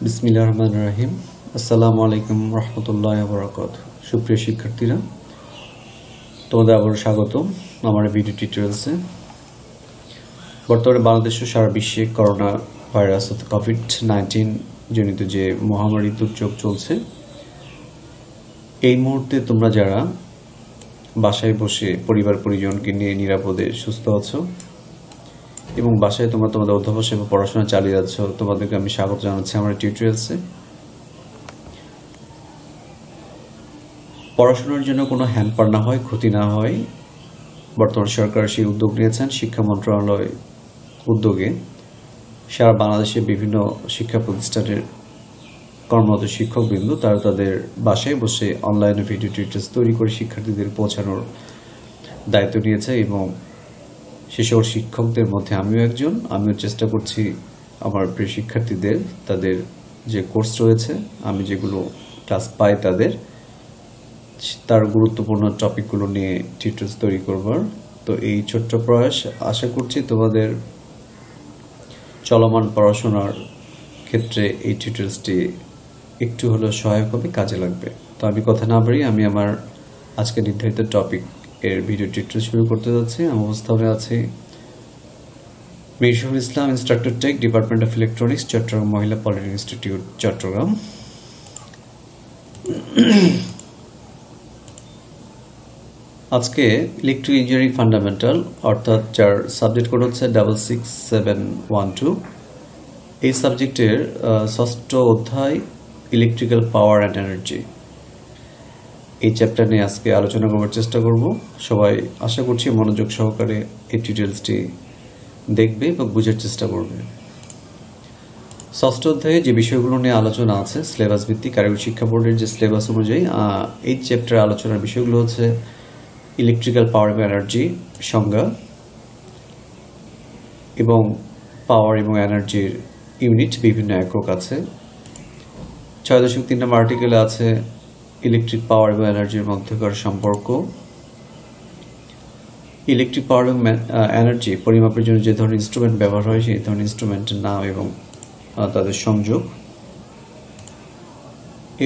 বিসমিল্লাহির রহমানির রহিম। আসসালামু আলাইকুম রহমতুল্লাহি ওয়া বারাকাতুহু। সুপ্রিয় শিক্ষার্থীরা, তোমাদের আবারও স্বাগতম আমার ভিডিও টিউটোরিয়ালসে। বর্তমানে বাংলাদেশ ও সারা বিশ্বে করোনা ভাইরাস অর্থাৎ কোভিড-19 জনিত যে মহামারী দুর্যোগ চলছে, এই মুহূর্তে তোমরা যারা বাসায় বসে পরিবার পরিজনকে নিয়ে নিরাপদে সুস্থ আছো এবং বাসায় তোমরা তোমাদের অধ্যবসায় বা পড়াশোনা চালিয়ে যাচ্ছ, তোমাদেরকে আমি স্বাগত জানাচ্ছি আমার টিউটোরিয়ালসে। পড়াশোনার জন্য কোনো হ্যাম্পার না হয়, ক্ষতি না হয়, বর্তমান সরকার সেই উদ্যোগ নিয়েছেন। শিক্ষা মন্ত্রণালয় উদ্যোগে সারা বাংলাদেশে বিভিন্ন শিক্ষা প্রতিষ্ঠানের কর্মরত শিক্ষকবৃন্দ তারা তাদের বাসায় বসে অনলাইনে ভিডিও টিউটোরিয়ালস তৈরি করে শিক্ষার্থীদের পৌঁছানোর দায়িত্ব নিয়েছে এবং সেসব শিক্ষকদের মধ্যে আমিও চেষ্টা করছি আমার প্রিয় শিক্ষার্থীদের তাদের যে কোর্স রয়েছে, আমি যেগুলো ক্লাস পাই তার গুরুত্বপূর্ণ টপিকগুলো নিয়ে টিউটোরিয়ালস তৈরি করবার। তো এই ছোট্ট প্রয়াস, আশা করছি তোমাদের চলমান পড়াশোনার ক্ষেত্রে এই টিউটোরিয়ালসটি একটু হলেও সহায়ক হবে, কাজে লাগবে। তো আমি কথা না বাড়িয়ে আমি আমার আজকে নির্ধারিত টপিক এর ভিডিও টিউটোরিয়াল শুরু করতে যাচ্ছি। আমার উপস্থাপনে আছে Mir Shafiul Islam, instructor tech, department of electronics, Chittagong মহিলা পলিটেকনিক ইনস্টিটিউট, চট্টগ্রাম। আজকে ইলেকট্রিক ইঞ্জিনিয়ারিং ফান্ডামেন্টাল অর্থাৎ যার সাবজেক্ট কোড হচ্ছে 66712, এই সাবজেক্টের ষষ্ঠ অধ্যায় ইলেকট্রিক্যাল পাওয়ার অ্যান্ড এনার্জি, এই চ্যাপ্টার নিয়ে আজকে আলোচনা করার চেষ্টা করব। সবাই আশা করছি মনোযোগ সহকারে এই টিউটোরিয়ালসটি দেখবে এবং বোঝার চেষ্টা করবে। ষষ্ঠ অধ্যায়ে যে বিষয়গুলো নিয়ে আলোচনা আছে সিলেবাস ভিত্তিক কারিগরি শিক্ষা বোর্ডের যে সিলেবাস অনুযায়ী, এই চ্যাপ্টারে আলোচনার বিষয়গুলো হচ্ছে ইলেকট্রিক্যাল পাওয়ার এবং এনার্জি সংজ্ঞা এবং পাওয়ার এবং এনার্জির ইউনিট, বিভিন্ন একক আছে। 6.3 নম্বর আর্টিকেলে আছে ইলেকট্রিক পাওয়ার এবং এনার্জির মধ্যকার সম্পর্ক, ইলেকট্রিক পাওয়ার এবং এনার্জি পরিমাপের জন্য যে ধরনের ইনস্ট্রুমেন্ট ব্যবহার হয় সেই ধরনের ইনস্ট্রুমেন্টের নাম এবং তাদের সংযোগ,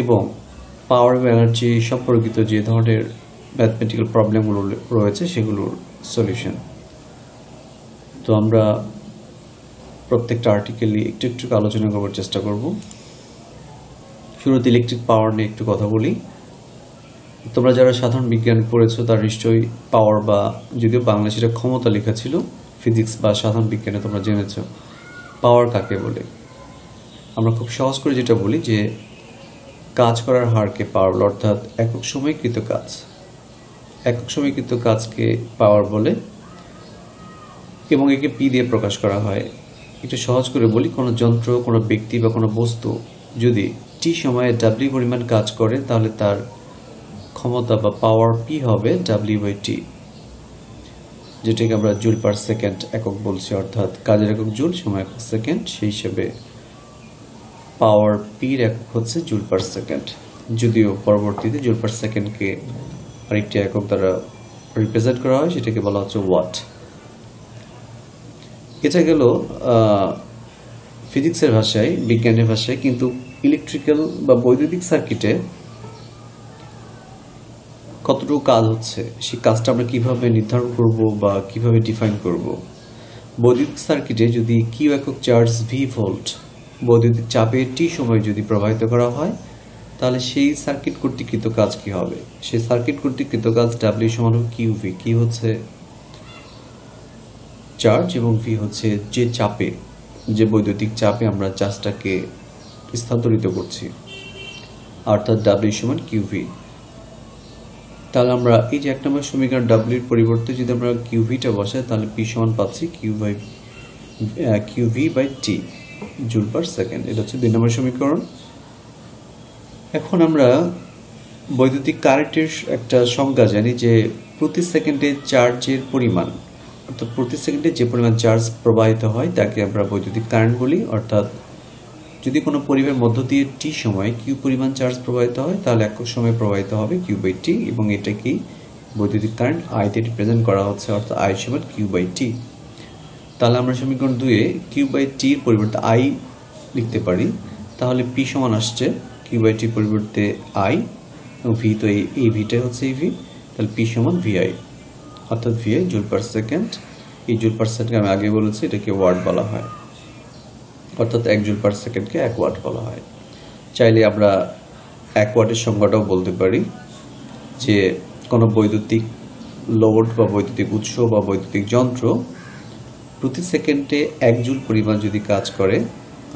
এবং পাওয়ার এবং এনার্জি সম্পর্কিত যে ধরনের ম্যাথমেটিক্যাল প্রবলেমগুলো রয়েছে সেগুলোর সলিউশন। তো আমরা প্রত্যেকটা আর্টিকেলই একটু একটু আলোচনা করার চেষ্টা করব। শুরুতে ইলেকট্রিক পাওয়ার নিয়ে একটু কথা বলি। তোমরা যারা সাধারণ বিজ্ঞান পড়েছো তার নিশ্চয়ই পাওয়ার, বা যদিও বাংলা সেটা ক্ষমতা লেখা ছিল, ফিজিক্স বা সাধারণ বিজ্ঞানে তোমরা জেনেছো পাওয়ার কাকে বলে। আমরা খুব সহজ করে যেটা বলি যে কাজ করার হারকে পাওয়ার বলে, অর্থাৎ একক সময়কৃত কাজকে পাওয়ার বলে এবং একে পি দিয়ে প্রকাশ করা হয়। একটু সহজ করে বলি, কোনো যন্ত্র, কোনো ব্যক্তি বা কোনো বস্তু যদি টি সময়ে ডাব্লিউ পরিমাণ কাজ করে তাহলে তার ক্ষমতা বা পাওয়ার পি হবে ডাব্লিউ/টি, যেটাকে আমরা জুল পার সেকেন্ড একক বলছি, অর্থাৎ কাজের একক জুল, সময় একক সেকেন্ড, সেই হিসেবে পাওয়ার পির একক হচ্ছে জুল পার সেকেন্ড। যদিও পরবর্তীতে জুল পার সেকেন্ডকে আরেকটি একক দ্বারা রিপ্রেজেন্ট করা হয়, সেটাকে বলা হচ্ছে ওয়াট। এটা গেল ফিজিক্সের ভাষায়, বিজ্ঞানের ভাষায়। কিন্তু ইলেকট্রিক্যাল বা বৈদ্যুতিক সার্কিটে কতটুকু কাজ হচ্ছে সেই কাজটা আমরা কিভাবে নির্ধারণ করব বা কিভাবে ডিফাইন করব। বৈদ্যুতিক সার্কিটে যদি কিউ একক চার্জ ভি ভোল্ট বৈদ্যুতিক চাপে টি সময় যদি প্রবাহিত করা হয় তাহলে সেই সার্কিট কর্তৃকৃত কাজ কি হবে। সেই সার্কিট কর্তৃকৃত কাজ ডাব্লিউ সমান কিউ ভি। কি হচ্ছে চার্জ এবং ভি হচ্ছে যে চাপে, যে বৈদ্যুতিক চাপে আমরা চার্জটাকে স্থানান্তরিত করছি, অর্থাৎ ডাব্লিউ সমান কিউ ভি। তাহলে আমরা এই যে 1 নম্বর সমীকরণ ডাব্লিউর পরিবর্তে যদি আমরা কিউ ভিটা বসাই তাহলে পি সমান পাচ্ছি Q V by T joule per second. এটা হচ্ছে 2 নম্বর সমীকরণ। এখন আমরা বৈদ্যুতিক কারেন্টের একটা সংজ্ঞা জানি যে প্রতি সেকেন্ডে চার্জের পরিমাণ, অর্থাৎ প্রতি সেকেন্ডে যে পরিমাণ চার্জ প্রবাহিত হয় তাকে আমরা বৈদ্যুতিক কারেন্ট বলি। অর্থাৎ যদি কোনো পরিবাহের মধ্য দিয়ে টি সময় কিউ পরিমাণ চার্জ প্রবাহিত হয় তাহলে একক সময় প্রবাহিত হবে কিউ বাই টি, এবং এটাকে বৈদ্যুতিক কারেন্ট আই তে রিপ্রেজেন্ট করা হচ্ছে, অর্থাৎ আই সমান কিউ বাই টি। তাহলে আমরা সমীকরণ 2 এ কিউ বাই টির পরিবর্তে আই লিখতে পারি। তাহলে পি সমান আসছে কিউ বাই টি পরিবর্তে আই, এবং ভি তো এই ভিটাই হচ্ছে এই ভি, তাহলে পি সমান ভিআই, অর্থাৎ ভিআই জুল পার সেকেন্ড। এই জুল পার সেকেন্ডকে আমি আগে বলেছি এটাকে ওয়াট বলা হয়, অর্থাৎ 1 জুল পার সেকেন্ডকে 1 ওয়াট বলা হয়। চাইলে আমরা 1 ওয়াটের সংজ্ঞাটাও বলতে পারি যে কোনো বৈদ্যুতিক লোড বা বৈদ্যুতিক উৎস বা বৈদ্যুতিক যন্ত্র প্রতি সেকেন্ডে 1 জুল পরিমাণ যদি কাজ করে,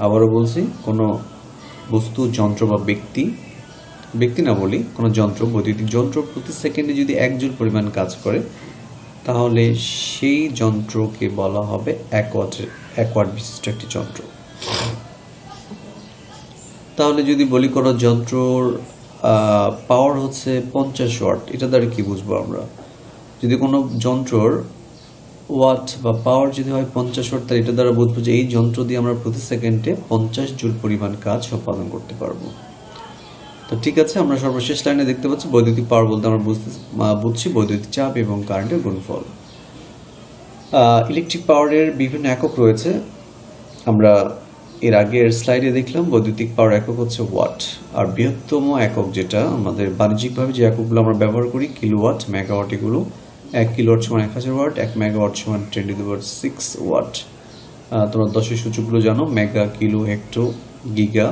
আবারও বলছি কোনো বস্তু, যন্ত্র বা ব্যক্তি না বলি, কোনো যন্ত্র, বৈদ্যুতিক যন্ত্র প্রতি সেকেন্ডে যদি 1 জুল পরিমাণ কাজ করে, তাহলে সেই যন্ত্রকে বলা হবে 1 ওয়াট বিশিষ্ট একটি যন্ত্র। তাহলে যদি বলি কোনো যন্ত্রর পাওয়ার হচ্ছে 50 ওয়াট, এটা দ্বারা কি বুঝবো আমরা? যদি কোনো যন্ত্রর ওয়াট বা পাওয়ার যদি হয় 50 ওয়াট, তাহলে এটা দ্বারা বুঝবো যে এই যন্ত্র দিয়ে আমরা প্রতি সেকেন্ডে 50 জুল পরিমাণ কাজ সম্পাদন করতে পারবো। তো ঠিক আছে, আমরা সর্বশেষ লাইনে দেখতে পাচ্ছি বৈদ্যুতিক পাওয়ার বলতে আমরা বুঝছি বৈদ্যুতিক চাপ এবং কারেন্টের গুণফল। ইলেকট্রিক পাওয়ারের বিভিন্ন একক রয়েছে। আমরা এর আগের স্লাইডে দেখলাম বৈদ্যুতিক পাওয়ার একক হচ্ছে ওয়াট, আর বৃহত্তম একক যেটা আমাদের বাণিজ্যিকভাবে যে এককগুলো আমরা ব্যবহার করি কিলোওয়াট, মেগাওয়াট, এগুলো 1 কিলোওয়াট সমান 1000 ওয়াট, 1 মেগাওয়াট সমান 10⁶ ওয়াট। তোমরা দশের সূচকগুলো জানো, মেগা, কিলো, হেক্টো, গিগা,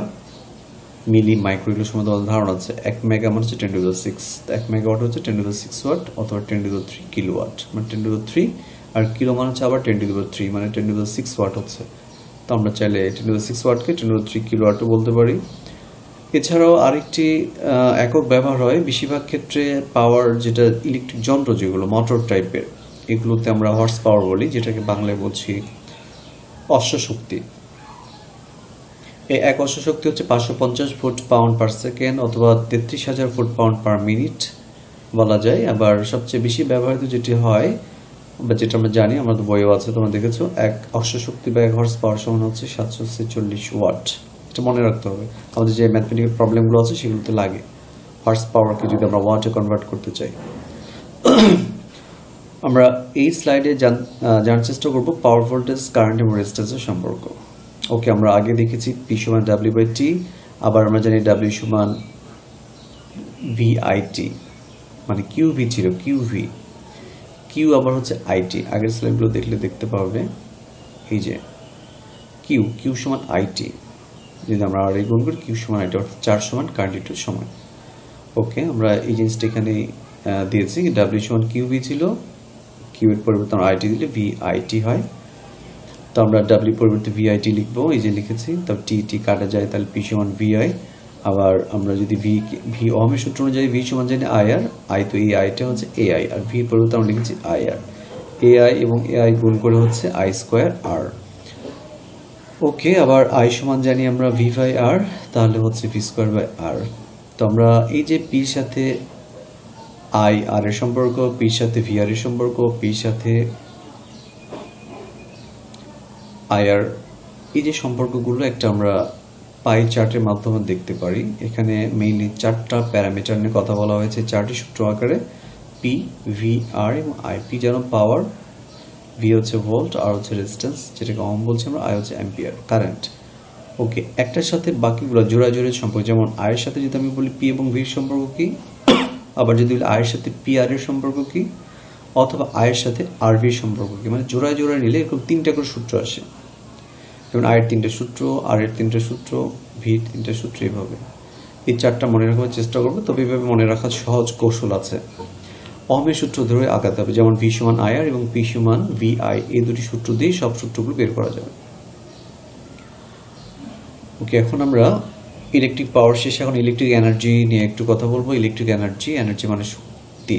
মিলি, মাইক্রো, এগুলো সম্বন্ধে আমাদের ধারণা আছে। 1 মেগা মানে হচ্ছে 10⁶, 1 মেগাওয়াট হচ্ছে 10⁶ ওয়াট অথবা 10⁻³ কিলোওয়াট, মানে 10⁻³ আর কিলো মানে হচ্ছে আবার 10⁻³ মানে 10⁶ ওয়াট হচ্ছে। তো আমরা চাইলে 10⁶ ওয়াটকে 10⁻³ কিলোওয়াটও বলতে পারি। এছাড়াও আরেকটি একক ব্যবহার হয় বেশিরভাগ ক্ষেত্রে পাওয়ার, যেটা ইলেকট্রিক যন্ত্র যেগুলো মোটর টাইপের, এগুলোতে আমরা হর্স পাওয়ার বলি, যেটাকে বাংলায় বলছি অশ্বশক্তি। এই এক অশ্বশক্তি হচ্ছে 550 ফুট পাউন্ড পার সেকেন্ড অথবা 33,000 ফুট পাউন্ড পার মিনিট বলা যায়। আবার সবচেয়ে বেশি ব্যবহৃত যেটি হয় বা যেটা আমরা জানি, আমাদের বইও আছে, তোমরা দেখেছো, এক অশ্বশক্তি বা 1 হর্স পাওয়ার সমান হচ্ছে 746 ওয়াট। এটা মনে রাখতে হবে, আমাদের যে ম্যাথমেটিক্যাল প্রবলেমগুলো আছে সেগুলোতে লাগে হর্স পাওয়ারকে যদি আমরা ওয়াটে কনভার্ট করতে চাই। আমরা এই স্লাইডে জানার চেষ্টা করবো পাওয়ার ভোল্টেজ, কারেন্ট এবং রেজিস্ট্যান্সের সম্পর্ক। ওকে, আমরা আগে দেখেছি পি সমান W/T, আবার আমরা জানি W সমান VIT, মানে QV ছিল QV, কিউ আবার হচ্ছে IT। আগের স্লাইডগুলো দেখতে পাবে, এই যে কিউ সমান IT, যদি আমরা আর গুণ করি কিউ সমান IT, অর্থাৎ 4 সমান কারেন্ট সময়। ওকে, আমরা এই জিনিসটা এখানে দিয়েছি, W সমান QV ছিল, কিউ এর পরিবর্তে আমরা IT দিলে VIT হয়। তো আমরা W পরিবর্তে VIT লিখবো, এই যে লিখেছি। তারপর টি কাটা যায়, তাহলে P সমান VI। আবার আমরা যদি ভি ওহমের সূত্র অনুযায়ী ভি সমান জানি IR, আই তো এই আইটা হচ্ছে AI, আর ভি পরিবর্তে আমরা লিখেছি IR। AI এবং AI গুণ করে হচ্ছে I²R। ওকে, আবার I সমান জানি আমরা V/R, তাহলে হচ্ছে V²/R। তো আমরা এই যে P এর সাথে IR এর সম্পর্ক, P এর সাথে VR এর সম্পর্ক, P এর সাথে IR, এই যে সম্পর্কগুলো একটা আমরা পাই চার্টের মাধ্যমে দেখতে পারি। এখানে মেইনলি 4টা প্যারামিটার নিয়ে কথা বলা হয়েছে 4টি সূত্র আকারে, P, V, R এবং I। P যেন পাওয়ার, V হচ্ছে ভোল্ট, R হচ্ছে রেজিস্ট্যান্স যেটাকে ওহম বলছি আমরা, I হচ্ছে অ্যাম্পিয়ার, কারেন্ট। ওকে, একটার সাথে বাকিগুলো জোড়াজোড়ের সম্পর্ক, যেমন I এর সাথে যদি আমি বলি P এবং V এর সম্পর্ক কি, আবার যদি বলি I এর সাথে PR এর সম্পর্ক কি, অথবা I এর সাথে RV এর সম্পর্ক কি, মানে জোড়ায় নিলে এরকম 3টা করে সূত্র আসে। যেমন I এর 3টে সূত্র, R এর 3টে সূত্র, V এর 3টে সূত্র, এইভাবে এই 4টা মনে রাখার চেষ্টা করবো। তবে এইভাবে মনে রাখার সহজ কৌশল আছে, ওহমের সূত্র ধরে আগাতে হবে, যেমন V সমান IR এবং P সমান VI, এই দুটি সূত্র দিয়ে সব সূত্রগুলো বের করা যাবে। ওকে, এখন আমরা ইলেকট্রিক পাওয়ার শেষে এখন ইলেকট্রিক এনার্জি নিয়ে একটু কথা বলবো। ইলেকট্রিক এনার্জি মানে শক্তি।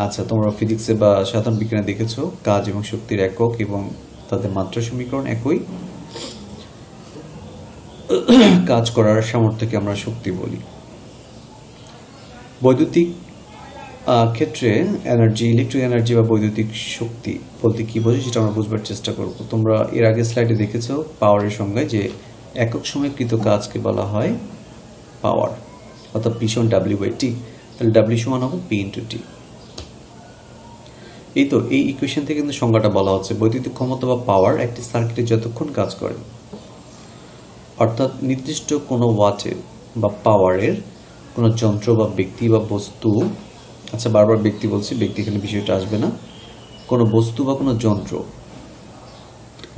আচ্ছা, তোমরা ফিজিক্সে বা সাধারণ বিজ্ঞানে দেখেছো কাজ এবং শক্তির একক এবং তাদের মাত্রা সমীকরণ একই। কাজ করার সামর্থ্যকে আমরা শক্তি বলি। বৈদ্যুতিক ক্ষেত্রে এনার্জি, ইলেকট্রিক এনার্জি বা বৈদ্যুতিক শক্তি বলতে কি বোঝে সেটা আমরা বুঝবার চেষ্টা করব। তোমরা এর আগে স্লাইডে দেখেছো পাওয়ারের সংজ্ঞায় যে একক সময়কৃত কাজকে বলা হয় পাওয়ার, অর্থাৎ P সমান W/T, তাহলে W সমান হবে P × T। এই তো এই ইকুয়েশন থেকে কিন্তু সংজ্ঞাটা বলা হচ্ছে বৈদ্যুতিক ক্ষমতা বা পাওয়ার একটি সার্কিটে যতক্ষণ কাজ করে, অর্থাৎ নির্দিষ্ট কোনো ওয়াটের বা পাওয়ারের কোনো যন্ত্র বা ব্যক্তি বা বস্তু, আচ্ছা বারবার ব্যক্তি বলছি, ব্যক্তি এখানে বিষয়টা আসবে না, কোনো বস্তু বা কোনো যন্ত্র,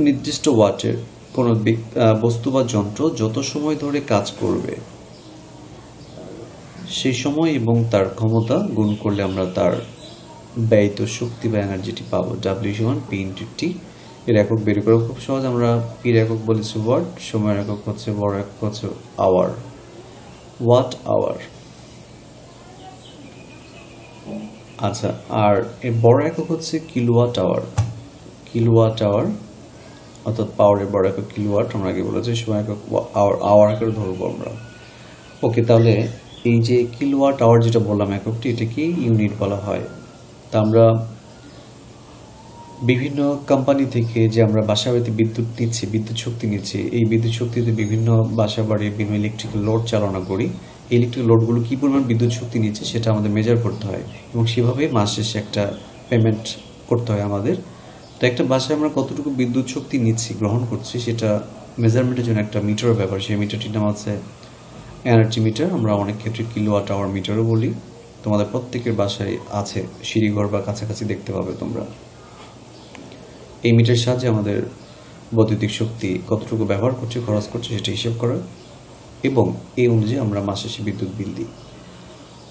নির্দিষ্ট ওয়াটের কোনো বস্তু বা যন্ত্র যত সময় ধরে কাজ করবে সেই সময় এবং তার ক্ষমতা গুণ করলে আমরা তার ব্যয়িত শক্তি বা এনার্জিটি পাবো। ডাব্লিউ সমান পি ইন্টু টি। এর একক বের করা খুব সহজ। আমরা পির একক বলেছি ওয়াট, সময়ের একক হচ্ছে বড় একক হচ্ছে আওয়ার, ওয়াট আওয়ার। আচ্ছা, আর এর বড় একক হচ্ছে কিলোওয়াট আওয়ার। কিলোওয়াট আওয়ার অর্থাৎ পাওয়ারের বড় একক কিলোওয়াট, আমরা আগে বলেছি, সময় একক আওয়ার, আওয়ার আকারে ধরবো আমরা। ওকে, তাহলে এই যে কিলোওয়াট আওয়ার যেটা বললাম এককটি, এটাকে ইউনিট বলা হয়। তা আমরা বিভিন্ন কোম্পানি থেকে যে আমরা বাসা বাড়িতে বিদ্যুৎ নিচ্ছি, বিদ্যুৎ শক্তি নিচ্ছি, এই বিদ্যুৎ শক্তিতে বিভিন্ন বাসা বাড়ি বিভিন্ন ইলেকট্রিক্যাল লোড চালনা করি। এই ইলেকট্রিক লোডগুলো কী পরিমাণ বিদ্যুৎ শক্তি নিচ্ছে সেটা আমাদের মেজার করতে হয় এবং সেভাবে মাস শেষে একটা পেমেন্ট করতে হয় আমাদের। তো একটা বাসায় আমরা কতটুকু বিদ্যুৎ শক্তি নিচ্ছি, গ্রহণ করছি, সেটা মেজারমেন্টের জন্য একটা মিটারের ব্যাপার। সেই মিটারটির নাম আছে এনার্জি মিটার। আমরা অনেক ক্ষেত্রে কিলোওয়াট আওয়ার মিটারও বলি। তোমাদের প্রত্যেকের বাসায় আছে, সিঁড়িঘর বা কাছাকাছি দেখতে পাবে তোমরা। এই মিটারের সাহায্যে আমাদের বৈদ্যুতিক শক্তি কতটুকু ব্যবহার করছে, খরচ করছে, সেটা হিসেব করা এবং এই অনুযায়ী আমরা মাস শেষে বিদ্যুৎ বিল দিই।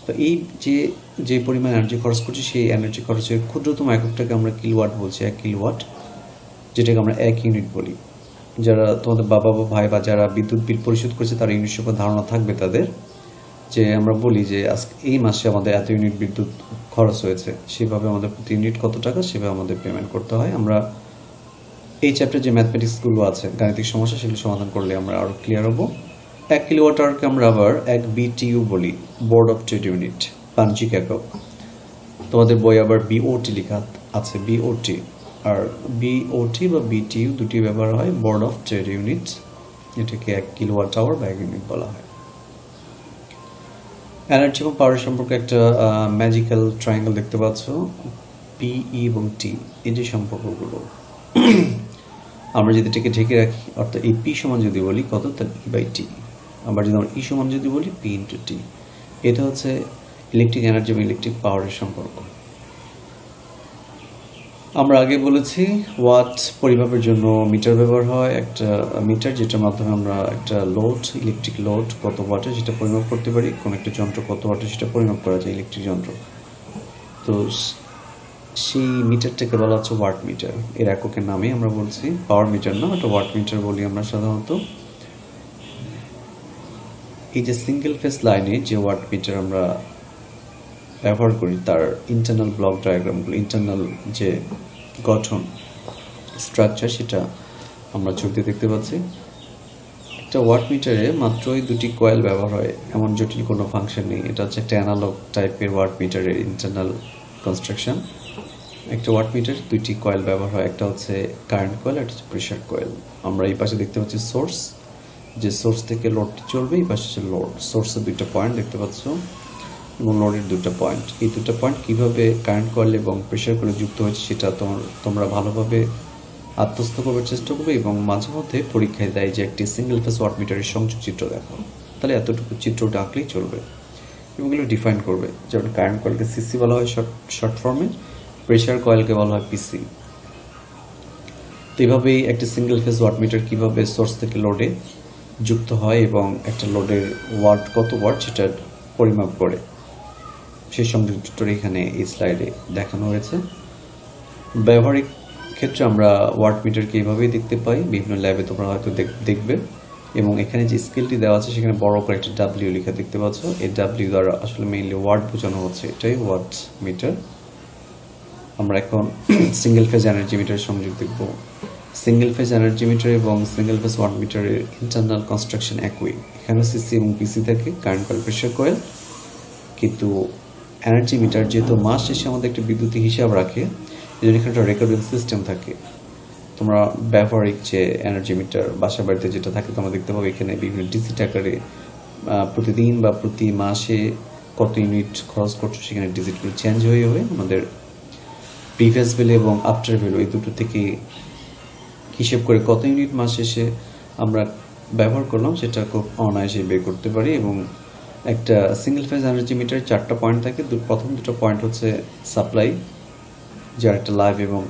তো এই যে পরিমাণ এনার্জি খরচ করছি, সেই এনার্জি খরচের ক্ষুদ্রতম এককটাকে আমরা কিলোওয়াট বলছি, 1 কিলোওয়াট, যেটাকে আমরা 1 ইউনিট বলি। যারা তোমাদের বাবা বা ভাই বা যারা বিদ্যুৎ বিল পরিশোধ করছে তারা ইউনিট সম্পর্কে ধারণা থাকবে তাদের, যে আমরা বলি যে আজকে এই মাসে আমাদের এত ইউনিট বিদ্যুৎ খরচ হয়েছে, সেভাবে আমাদের প্রতি ইউনিট কত টাকা সেভাবে আমাদের পেমেন্ট করতে হয়। আমরা এই চ্যাপ্টার যে ম্যাথমেটিক্সগুলো আছে, গাণিতিক সমস্যা, সেগুলো সমাধান করলে আমরা আরও ক্লিয়ার হবো। 1 কিলোওয়াট আওয়ারকে আমরা আবার 1 BTU বলি, বোর্ড অফ ট্রেড ইউনিট, বাণিজ্যিক একক। তোমাদের বই আবার বিওটি লেখা আছে, বিওটি। আর বিওটি বা বিটিইউ দুটি ব্যবহার হয়, বোর্ড অফ ট্রেড ইউনিট। এটাকে 1 কিলোওয়াট আওয়ার বা 1 ইউনিট বলা হয়। এনার্জি এবং পাওয়ার সম্পর্কে একটা ম্যাজিক্যাল ট্রায়াঙ্গেল দেখতে পাচ্ছ, পিই এবং টি। এই যে সম্পর্কগুলো আমরা যদি এটাকে ঢেকে রাখি, অর্থাৎ এই পি সমান যদি বলি কত, তার ই বাই টি। আবার যদি আমরা ই সমান যদি বলি পি ইন্টু টি। এটা হচ্ছে ইলেকট্রিক এনার্জি এবং ইলেকট্রিক পাওয়ারের সম্পর্ক। আমরা আগে বলেছি ওয়াট পরিমাপের জন্য মিটার ব্যবহার হয়, একটা মিটার যেটার মাধ্যমে আমরা একটা লোড, ইলেকট্রিক লোড কত ওয়াটের সেটা পরিমাপ করতে পারি, কোন একটা যন্ত্র কত ওয়াটের সেটা পরিমাপ করা যায়, ইলেকট্রিক যন্ত্র। তো সেই মিটারটাকে বলা হচ্ছে ওয়াট মিটার। এর এককের নামে আমরা বলছি, পাওয়ার মিটার না, ওটা ওয়াট মিটার বলি আমরা সাধারণত। এই যে সিঙ্গেল ফেজ লাইনে যে ওয়াট মিটার আমরা ব্যবহার করি, তার ইন্টারনাল ব্লক ডায়াগ্রামগুলো, ইন্টারনাল যে গঠন, স্ট্রাকচার, সেটা আমরা ছবিতে দেখতে পাচ্ছি। একটা ওয়াট মিটারে মাত্রই 2টি কয়েল ব্যবহার হয়, এমন জটিল কোনো ফাংশন নেই। এটা হচ্ছে একটা অ্যানালগ টাইপের ওয়াট মিটারের ইন্টারনাল কনস্ট্রাকশন। একটা ওয়াট মিটার 2টি কয়েল ব্যবহার হয়, একটা হচ্ছে কারেন্ট কয়েল, একটা হচ্ছে প্রেশার কয়েল। আমরা এই পাশে দেখতে পাচ্ছি সোর্স, যে সোর্স থেকে লোডটি চলবে, এই পাশে হচ্ছে লোড। সোর্সের 2টা পয়েন্ট দেখতে পাচ্ছ এবং লোডের 2টা পয়েন্ট। এই 2টা পয়েন্ট কীভাবে কারেন্ট কয়েল এবং প্রেশার কয়েলে যুক্ত হয়েছে সেটা তোমরা ভালোভাবে আত্মস্থ করবার চেষ্টা করবে এবং মাঝে মধ্যে পরীক্ষায় দেয় যে একটি সিঙ্গেল ফেজ ওয়াট মিটারের সংযোগ চিত্র দেখো, তাহলে এতটুকু চিত্রটা আঁকলেই চলবে এবং এগুলো ডিফাইন করবে। যেমন কারেন্ট কয়েলকে সিসি বলা হয় শর্ট ফর্মে, প্রেশার কয়েলকে বলা হয় পিসি। তো এইভাবেই একটি সিঙ্গেল ফেজ ওয়াট মিটার কীভাবে সোর্স থেকে লোডে যুক্ত হয় এবং একটা লোডের ওয়াট কত ওয়াট সেটা পরিমাপ করে, সেই সংযোগ চিত্রটা এখানে এই স্লাইডে দেখানো হয়েছে। ব্যবহারিক ক্ষেত্রে আমরা ওয়াট মিটারকে এইভাবেই দেখতে পাই, বিভিন্ন ল্যাবে তোমরা হয়তো দেখবে। এবং এখানে যে স্কেলটি দেওয়া আছে সেখানে বড় করে একটা ডাব্লিউ লেখা দেখতে পাচ্ছ। এই ডাব্লিউ দ্বারা আসলে মেইনলি ওয়াট বোঝানো হচ্ছে, এটাই ওয়াট মিটার। আমরা এখন সিঙ্গেল ফেজ এনার্জি মিটারের সংযোগ দেখব। সিঙ্গেল ফেজ এনার্জি মিটার এবং সিঙ্গেল ফেজ ওয়াট মিটারের ইন্টারনাল কনস্ট্রাকশন একই। এখানে সিসি এবং পিসি থাকে, কারেন্ট কয়েল, প্রেশার কয়েল। কিন্তু এনার্জি মিটার যেহেতু মাস শেষে আমাদের একটা বিদ্যুতের হিসাব রাখে, এই জন্য এখানে একটা রেকর্ডিং সিস্টেম থাকে। তোমরা ব্যবহারিক যে এনার্জি মিটার বাসা বাড়িতে যেটা থাকে তোমরা দেখতে পাবে এখানে বিভিন্ন ডিজিট আকারে প্রতিদিন বা প্রতি মাসে কত ইউনিট খরচ করছো সেখানে ডিজিটগুলো চেঞ্জ হয়ে আমাদের প্রিভিয়াস ভ্যালু এবং আফটার ভ্যালু এই দুটো থেকে হিসেব করে কত ইউনিট মাস শেষে আমরা ব্যবহার করলাম সেটা খুব অনায়াসে বের করতে পারি। এবং একটা সিঙ্গেল ফেজ এনার্জি মিটারে 4টা পয়েন্ট থাকে। প্রথম দুটো পয়েন্ট হচ্ছে সাপ্লাই, যার একটা লাইভ এবং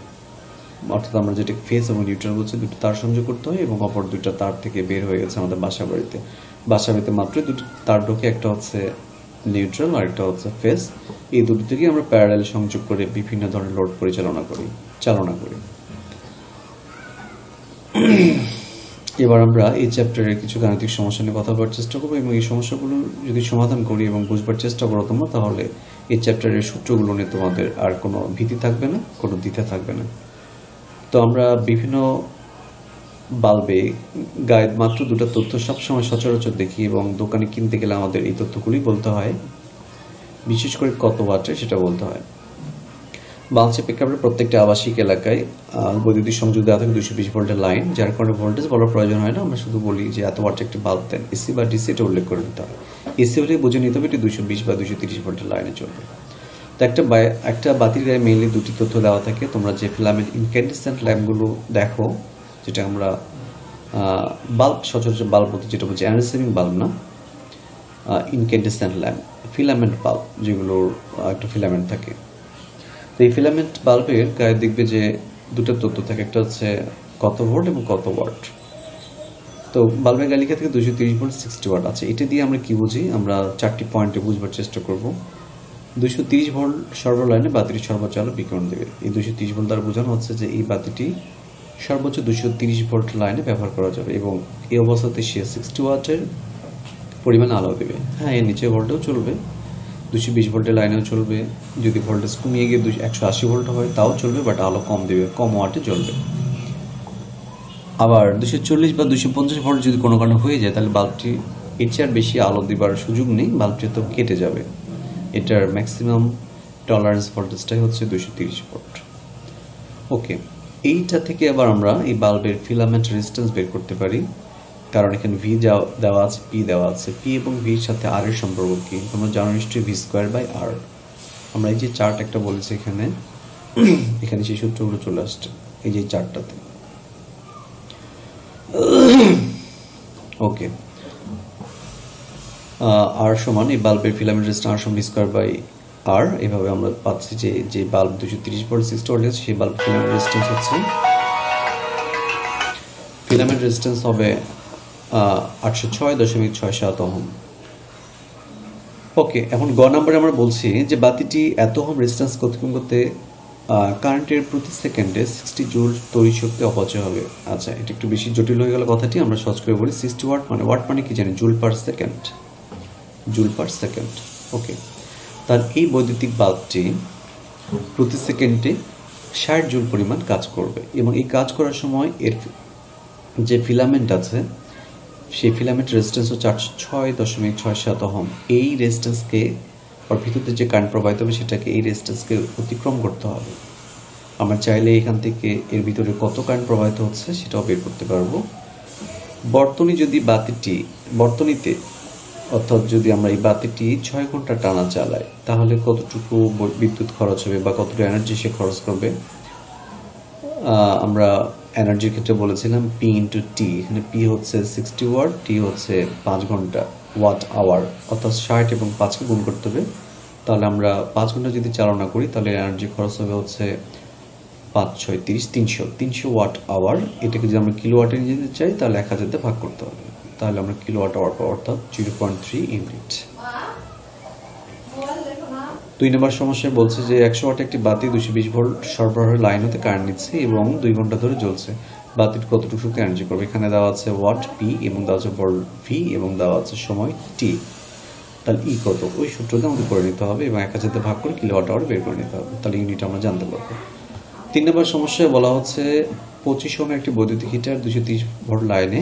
অর্থাৎ আমরা যেটা ফেজ এবং নিউট্রাল বলছি, দুটো তার সংযোগ করতে হয়, এবং অপর দুইটা তার থেকে বের হয়ে গেছে আমাদের বাসা বাড়িতে মাত্র দুটো তার ঢোকে, একটা হচ্ছে নিউট্রাল আর একটা হচ্ছে ফেজ। এই দুটো থেকে আমরা প্যারালাল সংযোগ করে বিভিন্ন ধরনের লোড চালনা করি। এবার আমরা এই চ্যাপ্টারের কিছু গাণিতিক সমস্যা নিয়ে কথা বলার চেষ্টা করবো, এবং এই সমস্যাগুলো যদি সমাধান করি এবং বুঝবার চেষ্টা করো তোমরা, তাহলে এই চ্যাপ্টারের সূত্রগুলো নিয়ে তোমাদের আর কোনো ভীতি থাকবে না, কোনো দ্বিধা থাকবে না। তো আমরা বিভিন্ন বাল্বে গায়ে মাত্র দুটো তথ্য সবসময় সচরাচর দেখি, এবং দোকানে কিনতে গেলে আমাদের এই তথ্যগুলি বলতে হয়, বিশেষ করে কত ওয়াটের সেটা বলতে হয়। বাংলাদেশের প্রেক্ষাপটে প্রত্যেকটা আবাসিক এলাকায় বৈদ্যুতিক সংযোগ দেওয়া থাকে 220 ভোল্টের লাইন, যার কারণে ভোল্টেজ বলার প্রয়োজন হয় না। আমরা শুধু বলি যে এত ওয়াটের একটি বাল্ব দেন, এসি বা ডিসি এটা উল্লেখ করে নিতে হবে। এসি হলে বুঝে নিতে হবে এটি 220 বা 230 ভোল্টের লাইনে চলবে। তো একটা বাতির গায়ে মেইনলি দুটি তথ্য দেওয়া থাকে। তোমরা যে ফিলামেন্ট ইনক্যান্ডেসেন্ট ল্যাম্পগুলো দেখো, যেটা আমরা বাল্ব, সচরাচর বাল্ব বলতে যেটা বলছি অ্যানরিসিভিং বাল্ব না, ইনক্যান্ডেসেন্ট ল্যাম্প, ফিলামেন্ট বাল্ব যেগুলোর একটা ফিলামেন্ট থাকে। তো এই ফিলামেন্ট বাল্বের গায়ে দেখবে যে দুটো তথ্য থাকে, একটা হচ্ছে কত ভোল্ট এবং কত ওয়াট। তো বাল্বের গায়ে লেখা থেকে 230 ভোল্ট 60 ওয়াট আছে। এটা দিয়ে আমরা কি বুঝি, আমরা 4টি পয়েন্টে বুঝবার চেষ্টা করব। 230 ভোল্ট সর্বলাইনে বাতিটি সর্বোচ্চ আলো বিকিরণ দেবে। এই 230 ভোল্ট দ্বারা বোঝানো হচ্ছে যে এই বাতিটি সর্বোচ্চ 230 ভোল্ট লাইনে ব্যবহার করা যাবে, এবং এই অবস্থাতে সে 60 ওয়াটের পরিমাণ আলো দেবে। হ্যাঁ, এর নিচে ভোল্টেও চলবে, 220 ভোল্টের লাইনেও চলবে। যদি ভোল্টেজ কমিয়ে গিয়ে 180 ভোল্ট হয় তাও চলবে, বাট আলো কম দেবে, কম ওয়াটে জ্বলবে। আবার 240 বা 250 ভোল্ট যদি কোনো কারণে হয়ে যায়, তাহলে বাল্বটি এর চেয়ে আর বেশি আলো দেবার সুযোগ নেই, বাল্বটি তো কেটে যাবে। এটার ম্যাক্সিমাম টলারেন্স ভোল্টেজটাই হচ্ছে 230 ভোল্ট। ওকে, এইটা থেকে আবার আমরা এই বাল্বের ফিলামেন্ট রেজিস্ট্যান্স বের করতে পারি, কারণ এখানে ভি দেওয়া আছে, পি দেওয়া আছে। পি এবং ভির সাথে আর এর সম্পর্ক কি তোমরা জানো নিশ্চয়ই, v²/r। আমরা এই যে চার্ট একটা বলেছি এখানে সেই সূত্রগুলো চলে আসছে এই যে চার্টটাতে। ওকে, আর সমান এই বাল্বের ফিলামেন্ট রেজিস্ট্যান্স আর সমান v²/r। এভাবে আমরা পাচ্ছি যে বাল্ব 230 ভোল্ট 60 ওয়াট আছে, সেই বাল্ব ফিলামেন্ট রেজিস্ট্যান্স হবে 806.67 ওহম। ওকে, এখন গ নাম্বারে আমরা বলছি যে বাতিটি এত ওহম রেজিস্ট্যান্স অতিক্রম করতে কারেন্টের প্রতি সেকেন্ডে 60 জুল তড়িৎ শক্তি অপচয় হবে। আচ্ছা, এটা একটু বেশি জটিল হয়ে গেল কথাটি, আমরা সহজ করে বলি। 60 ওয়াট মানে কি জানি, জুল পার সেকেন্ড। ওকে, তার এই বৈদ্যুতিক বাল্বটি প্রতি সেকেন্ডে 60 জুল পরিমাণ কাজ করবে, এবং এই কাজ করার সময় এর যে ফিলামেন্ট আছে সেই ফিলামেন্ট রেজিস্ট্যান্স হচ্ছে 806.67 ওহম। এই রেজিস্ট্যান্সকে আর ভিতরে যে কারেন্ট প্রবাহিত হবে সেটাকে এই রেজিস্ট্যান্সকে অতিক্রম করতে হবে। আমরা চাইলে এখান থেকে এর ভিতরে কত কারেন্ট প্রবাহিত হচ্ছে সেটাও বের করতে পারবো। বর্তনীতে অর্থাৎ যদি আমরা এই বাতিটি 6 ঘন্টা টানা চালাই, তাহলে কতটুকু বিদ্যুৎ খরচ হবে বা কতটুকু এনার্জি সে খরচ করবে। আমরা এনার্জির ক্ষেত্রে বলেছিলাম পি ইন্টু টি। এখানে পি হচ্ছে 60 ওয়াট, টি হচ্ছে 5 ঘন্টা, ওয়াট আওয়ার, অর্থাৎ 60 এবং 5কে গুণ করতে হবে। তাহলে আমরা 5 ঘন্টা যদি চালনা করি তাহলে এনার্জি খরচ হবে হচ্ছে 5 6 30 300 ওয়াট আওয়ার। এটাকে যদি আমরা কিলোওয়াটে নিয়ে যেতে চাই তাহলে 1000 দিয়ে ভাগ করতে হবে, তাহলে আমরা কিলোওয়াট আওয়ার পাবো, অর্থাৎ 0.3 ইউনিট। 2 নম্বর সমস্যায় বলছে যে 100 ওয়াট একটি বাতি 220 ভোল্ট সরবরাহের লাইন হতে কারেন্ট নিচ্ছে এবং 2 ঘন্টা ধরে জ্বলছে। বাতিটি কতটুকু শক্তি এনার্জি করবে? এখানে দেওয়া আছে ওয়াট পি এবং দেওয়া আছে ভোল্ট ভি এবং দেওয়া আছে সময় টি। তাহলে ই কত, ওই সূত্রটা আমাদের করে নিতে হবে এবং 1000 দিয়ে ভাগ করে কিলোওয়াট আওয়ার বের করে নিতে হবে, তাহলে ইউনিট আমরা জানতে পারবো। 3 নম্বর সমস্যায় বলা হচ্ছে 25 ওহমের একটি বৈদ্যুতিক হিটার 230 ভোল্ট লাইনে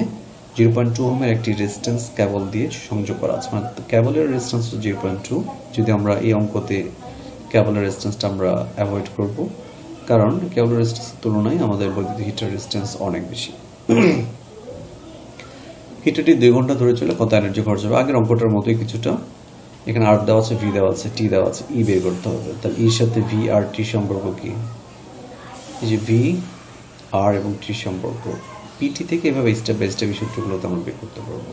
0.2 ওহমের একটি রেজিস্ট্যান্স কেবল দিয়ে সংযোগ করা আছে। মানে কেবলের রেজিস্ট্যান্স 0.2। যদি আমরা এই অঙ্কতে কেবলের রেজিস্ট্যান্সটা আমরা অ্যাভয়েড করব, কারণ কেবলের রেজিস্ট্যান্সের তুলনায় আমাদের বৈদ্যুতিক হিটার রেজিস্ট্যান্স অনেক বেশি। হিটারটি 2 ঘন্টা ধরে চলে কত এনার্জি খরচ হবে? আগের অঙ্কটার মতোই কিছুটা। এখানে আর দেওয়া আছে, ভি দেওয়া আছে, টি দেওয়া আছে, ই বের করতে হবে। তাহলে ইর সাথে ভি আর টি সম্পর্ক কি? এই যে ভি আর এবং টি সম্পর্ক, পিটি থেকে এভাবে স্টেপ বাই স্টেপ এই সূত্রগুলো আমরা বের করতে পারবো।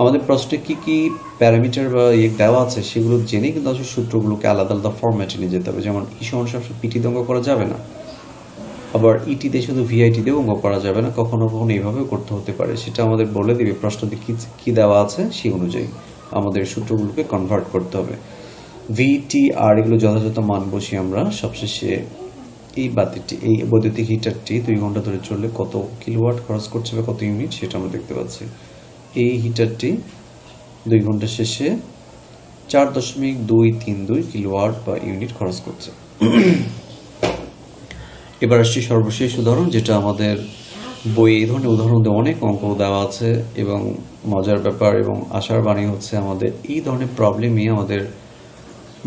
আমাদের প্রশ্নে কি কি প্যারামিটার বা দেওয়া আছে সেগুলো জেনে কিন্তু আসলে সূত্রগুলোকে আলাদা আলাদা ফরম্যাটে নিয়ে যেতে হবে। যেমন সমান সবসময় পিটি দিয়ে অঙ্ক করা যাবে না, আবার ইটি দিয়ে শুধু ভিআইটি দিয়েও অঙ্ক করা যাবে না, কখনো কখনো এইভাবেও করতে হতে পারে। সেটা আমাদের বলে দিবে প্রশ্নটি কি দেওয়া আছে, সেই অনুযায়ী আমাদের সূত্রগুলোকে কনভার্ট করতে হবে। ভিটি আর এগুলো যথাযথ মান বসিয়ে আমরা সবশেষে এই বাতিটি, এই বৈদ্যুতিক হিটারটি 2 ঘন্টা ধরে চললে কত কিলোওয়াট খরচ করছে বা কত ইউনিট সেটা আমরা দেখতে পাচ্ছি। এই হিটারটি 2 ঘন্টা শেষে 4.232 কিলোওয়াট বা ইউনিট খরচ করছে। এবার আসছি সর্বশেষ উদাহরণ, যেটা আমাদের বই এই ধরনের উদাহরণ দিয়ে অনেক অঙ্ক দেওয়া আছে এবং মজার ব্যাপার এবং আশার বাণী হচ্ছে আমাদের এই ধরনের প্রবলেমই আমাদের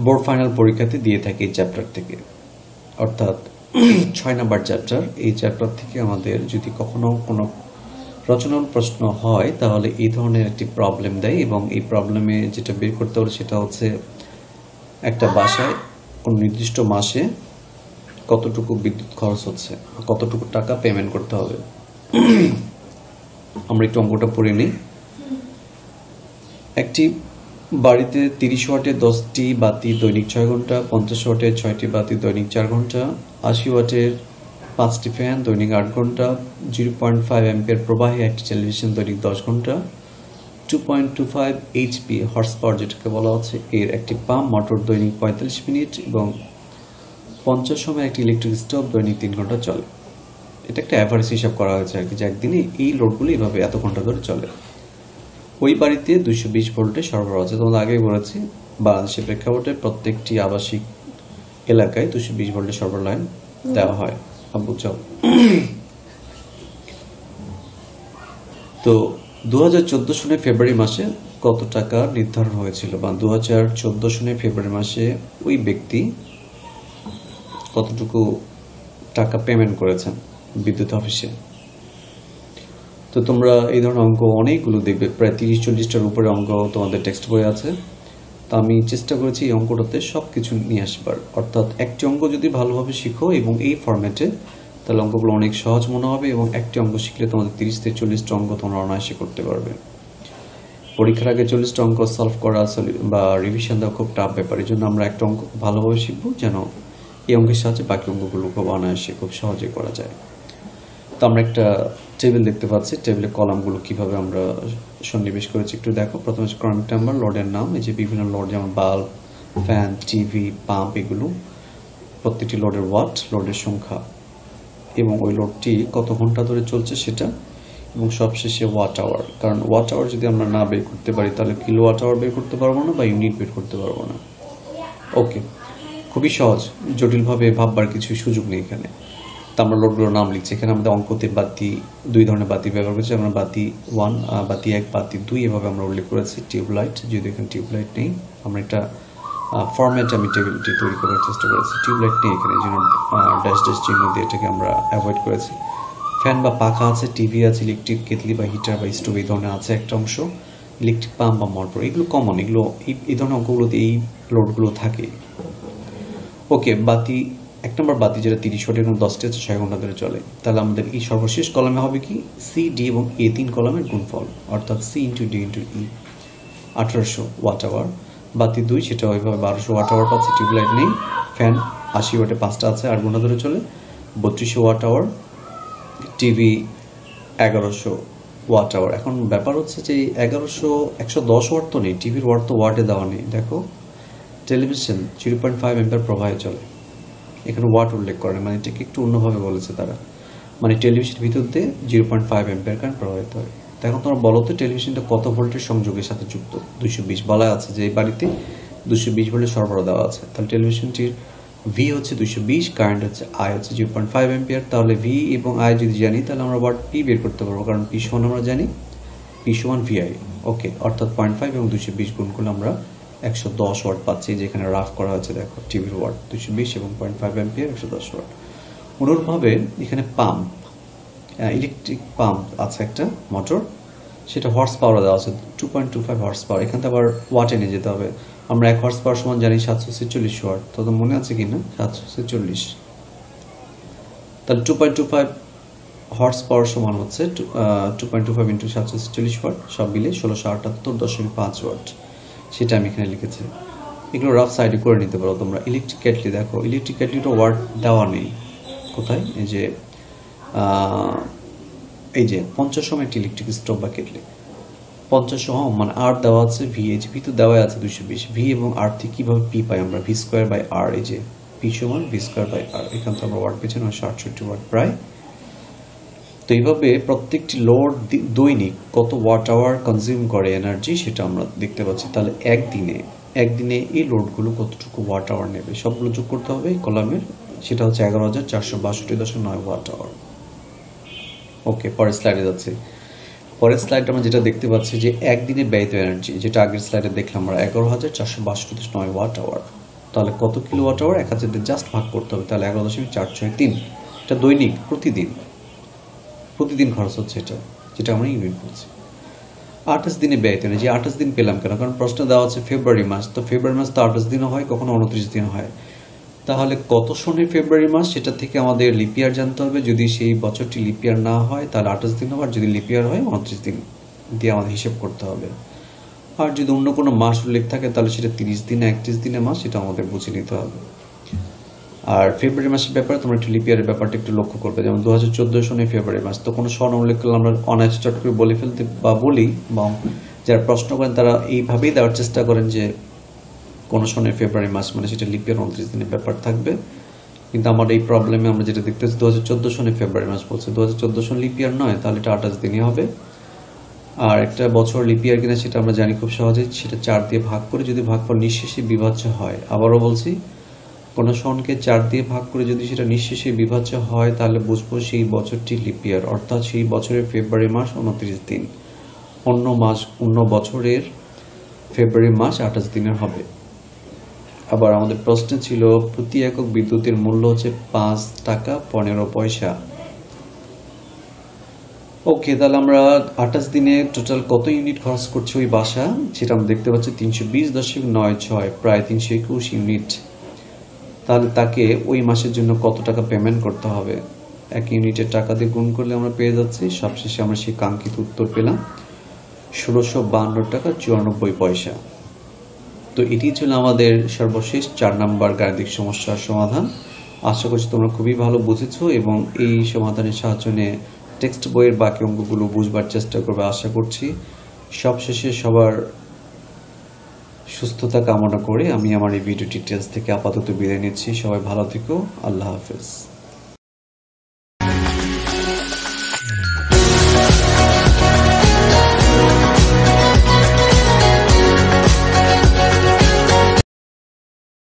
বোর্ড ফাইনাল পরীক্ষাতে দিয়ে থাকে এই চ্যাপ্টার থেকে, অর্থাৎ 6 নম্বর চ্যাপ্টার। এই চ্যাপ্টার থেকে আমাদের যদি কখনো কোনো রচনামূলক প্রশ্ন হয় তাহলে এই ধরনের একটি প্রবলেম দেয় এবং এই প্রবলেমে যেটা বের করতে হবে সেটা হচ্ছে একটা বাসায় কোন নির্দিষ্ট মাসে কতটুকু বিদ্যুৎ খরচ হচ্ছে, কতটুকু টাকা পেমেন্ট করতে হবে। আমরা একটু অঙ্কটা পড়ে নিই। একটি বাড়িতে 30 ওয়াটের 10টি বাতি দৈনিক 6 ঘন্টা, 50 ওয়াটের 6টি বাতি দৈনিক 4 ঘন্টা, 80 ওয়াটের 5টি ফ্যান দৈনিক 8 ঘন্টা, 0.5 অ্যাম্পিয়ার প্রবাহে একটি টেলিভিশন দৈনিক 10 ঘন্টা, 2.25 এইচপি হর্স পাওয়ার যেটাকে বলা হচ্ছে এর একটি পাম্প মোটর দৈনিক 45 মিনিট এবং 50 সময় একটি ইলেকট্রিক স্টোভ দৈনিক 3 ঘন্টা চলে। এটা একটা অ্যাভারেজ হিসাব করা হয়েছে আর কি, যে একদিনে এই লোডগুলো এইভাবে এত ঘন্টা ধরে চলে। ওই বাড়িতে 220 ভোল্টের সরবরাহ আছে। তোমাদের আগেই বলেছি বাংলাদেশের প্রেক্ষাপটে প্রত্যেকটি আবাসিক এলাকায় 220 ভোল্টের সরবরাহ লাইন দেওয়া হয়। বুঝছো? তো 2014 সনের ফেব্রুয়ারি মাসে কত টাকা নির্ধারণ হয়েছিল, বা 2014 সনের ফেব্রুয়ারি মাসে ওই ব্যক্তি কতটুকু টাকা পেমেন্ট করেছেন বিদ্যুৎ অফিসে। তো তোমরা এই ধরনের অঙ্ক অনেকগুলো দেখবে, প্রায় 30-40টার উপরে অঙ্ক তোমাদের টেক্সট বই আছে। তো আমি চেষ্টা করেছি এই অঙ্কটাতে সব কিছু নিয়ে আসবার, অর্থাৎ একটি অঙ্ক যদি ভালোভাবে শিখো এবং এই ফরম্যাটে, তাহলে অঙ্কগুলো অনেক সহজ মনে হবে এবং একটি অঙ্ক শিখলে তোমাদের 30-40টা অঙ্ক তোমরা অনায়াসে করতে পারবে। পরীক্ষার আগে 40টা অঙ্ক সলভ করা বা রিভিশন দেওয়া খুব টাফ ব্যাপার। এই জন্য আমরা একটা অঙ্ক ভালোভাবে শিখবো যেন এই অঙ্কের সাহায্যে বাকি অঙ্কগুলো খুব অনায়াসে খুব সহজে করা যায়। তো আমরা একটা টেবিল দেখতে পাচ্ছি, টেবিলের কলামগুলো কিভাবে আমরা সন্নিবেশ করেছি একটু দেখো। প্রথমে ক্রমিক নাম্বার, লোডের নাম, এই যে বিভিন্ন লোড যেমন বাল্ব, ফ্যান, টিভি, পাম্প, এগুলো প্রত্যেকটি লোডের ওয়াট, লোডের সংখ্যা এবং ওই লোডটি কত ঘন্টা ধরে চলছে সেটা, এবং সবশেষে ওয়াট আওয়ার। কারণ ওয়াট আওয়ার যদি আমরা না বের করতে পারি তাহলে কিলো ওয়াট আওয়ার বের করতে পারবো না বা ইউনিট বের করতে পারবো না। ওকে, খুবই সহজ, জটিলভাবে ভাববার কিছু সুযোগ নেই এখানে। তো আমরা লোডগুলোর নাম লিখছি। এখানে আমাদের অঙ্কতে বাতি, 2 ধরনের বাতি ব্যবহার করছি আমরা, বাতি 1, বাতি 1, বাতি 2 এভাবে আমরা উল্লেখ করেছি। টিউবলাইট, যদি এখানে টিউবলাইট নেই, আমরা একটা ফরম্যাটে আমি টেবিলটি তৈরি করার চেষ্টা করেছি। টিউবলাইট নেই এখানে, এই জন্য ড্যাশ ড্যাশ চিহ্ন দিয়ে এটাকে আমরা অ্যাভয়েড করেছি। ফ্যান বা পাখা আছে, টিভি আছে, ইলেকট্রিক কেটলি বা হিটার বা স্টোভ এই ধরনের আছে একটা অংশ, ইলেকট্রিক পাম্প বা মোটর, এগুলো কমন, এগুলো এই ধরনের অঙ্কগুলোতে এই লোডগুলো থাকে। ওকে, বাতি 1 নম্বর বাতি যেটা 30 ওয়াটের এবং 10টি আছে 6 ঘন্টা ধরে চলে। তাহলে আমাদের এই সর্বশেষ কলামে হবে কি, সি, ডি এবং এ 3 কলামের গুণফল, অর্থাৎ C into D into E, 1800 watt hour. বাতি 2 সেটা ওইভাবে 1200 ওয়াট আওয়ার পাচ্ছে, টিউবলাইট নেই। ফ্যান 80 ওয়াটে 5টা আছে, 8 ঘন্টা ধরে চলে, 3200 watt hour. TV 1100 watt hour. এখন ব্যাপার হচ্ছে যে 110 ওয়াট তো নেই, টিভির ওয়াট তো ওয়াটে দেওয়া নেই। দেখো, টেলিভিশন 0.5 অ্যাম্পিয়ার প্রবাহে চলে, এখানে ওয়াট উল্লেখ করে, মানে এটাকে একটু অন্যভাবে বলেছে তারা, মানে টেলিভিশনের ভিতর দিয়ে 0.5 অ্যাম্পিয়ার কারেন্ট প্রবাহিত হয়। তো এখন তোমরা বলো তো টেলিভিশনটা কত ভোল্টের সংযোগের সাথে যুক্ত? 220 বলা আছে যে এই বাড়িতে 220 ভোল্টের সরবরাহ দেওয়া আছে। তাহলে টেলিভিশনটির ভি হচ্ছে 220, কারেন্ট হচ্ছে আই হচ্ছে 0.5 অ্যাম্পিয়ার। তাহলে ভি এবং আই যদি জানি তাহলে আমরা ওয়াট পি বের করতে পারবো, কারণ পি সমান আমরা জানি, পি সমান ভিআই। ওকে, অর্থাৎ 0.5 এবং 220 গুণ করলে আমরা 110 ওয়াট পাচ্ছি, যেখানে রাফ করা হয়েছে দেখো, টিভির ওয়াট 220 এবং 0.5 অ্যাম্পিয়ার 110 ওয়াট। অনুরূপভাবে এখানে পাম্প, ইলেকট্রিক পাম্প আছে একটা মোটর, সেটা হর্স পাওয়ার দেওয়া আছে 2.25 হর্স পাওয়ার। এখান থেকে আবার ওয়াটে নিয়ে যেতে হবে। আমরা 1 হর্স পাওয়ার সমান জানি 746 ওয়াট, তো মনে আছে কি না 746। তাহলে 2.25 হর্স পাওয়ার সমান হচ্ছে 2.25 ইন্টু 740 ওয়াট, সব মিলে 1678.5 ওয়াট, সেটা আমি এখানে লিখেছি। এগুলো রাফ সাইডে করে নিতে পারো তোমরা। ইলেকট্রিক কেটলি দেখো, ইলেকট্রিক কেটলিটা ওয়াট দেওয়া নেই, কোথায়, এই যে 50 একটি ইলেকট্রিক স্টোভ বা কেটলি, 50 মানে আর দেওয়া আছে ভি তো দেওয়া আছে 220। ভি এবং আর থেকে কিভাবে পি পাই আমরা, ভি স্কোয়ার বাই আর, এই যে পি সমান ভি স্কোয়ার বাই আর, এখান থেকে আমরা ওয়াট পেয়েছি 968 ওয়াট প্রায়। তো এইভাবে প্রত্যেকটি লোড দৈনিক কত ওয়াট আওয়ার কনজিউম করে এনার্জি সেটা আমরা দেখতে পাচ্ছি। তাহলে একদিনে এই লোডগুলো কতটুকু ওয়াট আওয়ার নেবে সবগুলো যোগ করতে হবে এই কলামের, সেটা হচ্ছে 11,462.9 ওয়াট আওয়ার। ওকে, পরের স্লাইডে যাচ্ছে। পরের স্লাইডে আমরা যেটা দেখতে পাচ্ছি যে একদিনে ব্যয়িত এনার্জি, যেটা আগের স্লাইডে দেখলাম আমরা 11,462.9 ওয়াট আওয়ার। তাহলে কত কিলো ওয়াট আওয়ার, 1000 দিয়ে জাস্ট ভাগ করতে হবে, তাহলে 11.463। এটা দৈনিক, প্রতিদিন খরচ হচ্ছে এটা, যেটা আমরা ইউনিট বলছি। 28 দিনে ব্যয়িত এনার্জি, 28 দিন পেলাম কেন, কারণ প্রশ্ন দেওয়া আছে ফেব্রুয়ারি মাস, তো ফেব্রুয়ারি মাস তো 28 দিনও হয়, কখনো 29 দিন হয়। তাহলে কত সনের ফেব্রুয়ারি মাস, সেটা থেকে আমাদের লিপিয়ার জানতে হবে। যদি সেই বছরটি লিপিয়ার না হয় তাহলে 28 দিন হবে, আর যদি লিপিয়ার হয় 29 দিন দিয়ে আমাদের হিসেব করতে হবে। আর যদি অন্য কোনো মাস উল্লেখ থাকে তাহলে সেটা 30 দিনে 31 দিনে মাস, সেটা আমাদের বুঝে নিতে হবে। আর ফেব্রুয়ারি মাসের ব্যাপারে তোমরা একটু লিপিয়ারের ব্যাপারটা একটু লক্ষ্য করবে, যেমন 2014 সনের ফেব্রুয়ারি মাস, তো কোনো সন উল্লেখ করলে আমরা অনায়াসে চট করে বলে ফেলতে বা বলি, বা যারা প্রশ্ন করেন তারা এইভাবেই দেওয়ার চেষ্টা করেন যে কোন সনের ফেব্রুয়ারি মাস মানে সেটা লিপিয়ার 29 দিনের ব্যাপার থাকবে। কিন্তু আমার এই প্রবলেমে আমরা যেটা দেখতেছি 2014 সনের ফেব্রুয়ারি মাস বলছে, 2014 সন লিপিয়ার নয়, তাহলে এটা 28 দিনই হবে। আর একটা বছর লিপিয়ার কিনা সেটা আমরা জানি খুব সহজেই, সেটা 4 দিয়ে ভাগ করে যদি ভাগফল নিঃশেষে বিভাজ্য হয়, আবারও বলছি কোনো সনকে 4 দিয়ে ভাগ করে যদি সেটা নিঃশেষে বিভাজ্য হয় তাহলে বুঝবো সেই বছরটি লিপিয়ার, অর্থাৎ সেই বছরের ফেব্রুয়ারি মাস 29 দিন, অন্য বছরের ফেব্রুয়ারি মাস 28 দিনের হবে। আবার আমাদের প্রশ্ন ছিল প্রতি একক বিদ্যুতের মূল্য হচ্ছে 5 টাকা 15 পয়সা। ওকে, তাহলে আমরা 28 দিনে টোটাল কত ইউনিট খরচ করছে ওই বাসা, সেটা আমরা দেখতে পাচ্ছি 320.96, প্রায় 321 ইউনিট। তাহলে তাকে ওই মাসের জন্য কত টাকা পেমেন্ট করতে হবে, 1 ইউনিটের টাকা দিয়ে গুণ করলে আমরা পেয়ে যাচ্ছি। সবশেষে আমরা সেই কাঙ্ক্ষিত উত্তর পেলাম 1652 টাকা 94 পয়সা। তো এটি ছিল আমাদের সর্বশেষ 4 নম্বর গাণিতিক সমস্যার সমাধান। আশা করছি তোমরা খুবই ভালো বুঝেছো এবং এই সমাধানের সাহায্য নিয়ে টেক্সট বইয়ের বাকি অঙ্কগুলো বুঝবার চেষ্টা করবে আশা করছি। সবশেষে সবার সুস্থতা কামনা করে আমি আমার এই ভিডিও ডিটেলস থেকে আপাতত বিদায় নিচ্ছি। সবাই ভালো থেকো, আল্লাহ হাফেজ।